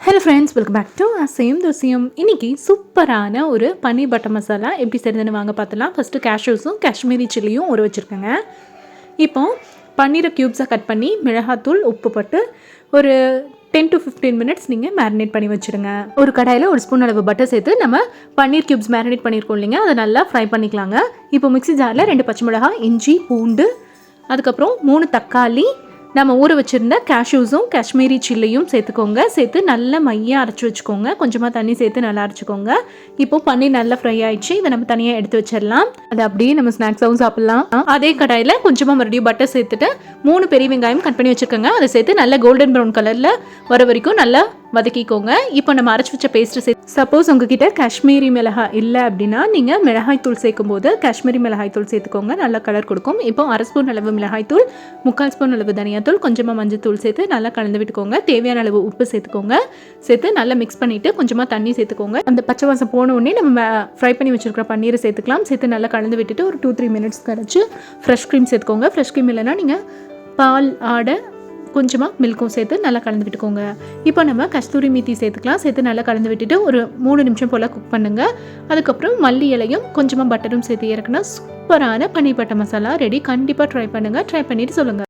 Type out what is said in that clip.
Hello friends, welcome back to same தோசியம். இன்றைக்கி சூப்பரான ஒரு பன்னீர் பட்டர் மசாலா எப்படி செய்யுதுன்னு வாங்க பார்த்துலாம். ஃபஸ்ட்டு கேஷ்யூஸும் காஷ்மீரி சில்லியும் ஊற வச்சுருக்கேங்க. இப்போ பன்னீரை க்யூப்ஸாக கட் பண்ணி மிளகாத்தூள் உப்பு போட்டு ஒரு 10 to 15 மினிட்ஸ் நீங்கள் மேரினேட் பண்ணி வச்சுருங்க. ஒரு கடாயில் ஒரு ஸ்பூன் அளவு பட்டர் சேர்த்து நம்ம பன்னீர் க்யூப்ஸ் மேரினேட் பண்ணியிருக்கோம் இல்லைங்க, அதை நல்லா ஃப்ரை பண்ணிக்கலாங்க. இப்போ மிக்ஸி ஜாரில் 2 பச்சை மிளகாய், இஞ்சி, பூண்டு, அதுக்கப்புறம் 3 தக்காளி, நம்ம ஊற வச்சுருந்த கேஷ்யூஸும் காஷ்மீரி சில்லியும் சேர்த்துக்கோங்க. சேர்த்து நல்லா மையாக அரைச்சி வச்சுக்கோங்க. கொஞ்சமாக தண்ணி சேர்த்து நல்லா அரைச்சிக்கோங்க. இப்போது பன்னீர் நல்லா ஃப்ரை ஆகிடுச்சு. இதை நம்ம தனியாக எடுத்து வச்சிடலாம். அதை அப்படியே நம்ம ஸ்நாக்ஸாகவும் சாப்பிட்லாம். அதே கடாயில் கொஞ்சமாக மறுபடியும் பட்டர் சேர்த்துட்டு 3 பெரிய வெங்காயம் கட் பண்ணி வச்சுருக்கோங்க. அதை சேர்த்து நல்லா கோல்டன் ப்ரௌன் கலரில் வர வரைக்கும் நல்லா வதக்கிக்கோங்க. இப்போ நம்ம அரைச்சி வச்ச பேஸ்ட்டு சேர்த்து, சப்போஸ் உங்ககிட்ட காஷ்மீரி மிளகாய் இல்லை அப்படின்னா நீங்கள் மிளகாய் தூள் சேர்க்கும் போது காஷ்மீரி மிளகாய் தூள் சேர்த்துக்கோங்க. நல்லா கலர் கொடுக்கும். இப்போ 1/2 ஸ்பூன் அளவு மிளகாய் தூள், 3/4 ஸ்பூன் அளவு தனியாத்தூள், கொஞ்சமாக மஞ்சள் தூள் சேர்த்து நல்லா கலந்து விட்டுக்கோங்க. தேவையான அளவு உப்பு சேர்த்துக்கோங்க. சேர்த்து நல்லா மிக்ஸ் பண்ணிவிட்டு கொஞ்சமாக தண்ணி சேர்த்துக்கோங்க. அந்த பச்சை வாசம் போன உடனே நம்ம ஃப்ரை பண்ணி வச்சுருக்கிற பன்னீரை சேர்த்துக்கலாம். சேர்த்து நல்லா கலந்து விட்டுட்டு ஒரு 2-3 மினிட்ஸ் கழிச்சு ஃப்ரெஷ் க்ரீம் சேர்த்துக்கோங்க. ஃப்ரெஷ் க்ரீம் இல்லைன்னா நீங்கள் பால் ஆடை கொஞ்சமாக மில்க்கும் சேர்த்து நல்லா கலந்து விட்டுக்கோங்க. இப்போ நம்ம கஸ்தூரி மீத்தி சேர்த்துக்கலாம். சேர்த்து நல்லா கலந்து விட்டுட்டு ஒரு 3 நிமிஷம் போல் குக் பண்ணுங்கள். அதுக்கப்புறம் மல்லி இலையும் கொஞ்சமாக பட்டரும் சேர்த்து இறக்குனா சூப்பரான பன்னீர் பட்டர் மசாலா ரெடி. கண்டிப்பாக ட்ரை பண்ணுங்கள். ட்ரை பண்ணிவிட்டு சொல்லுங்கள்.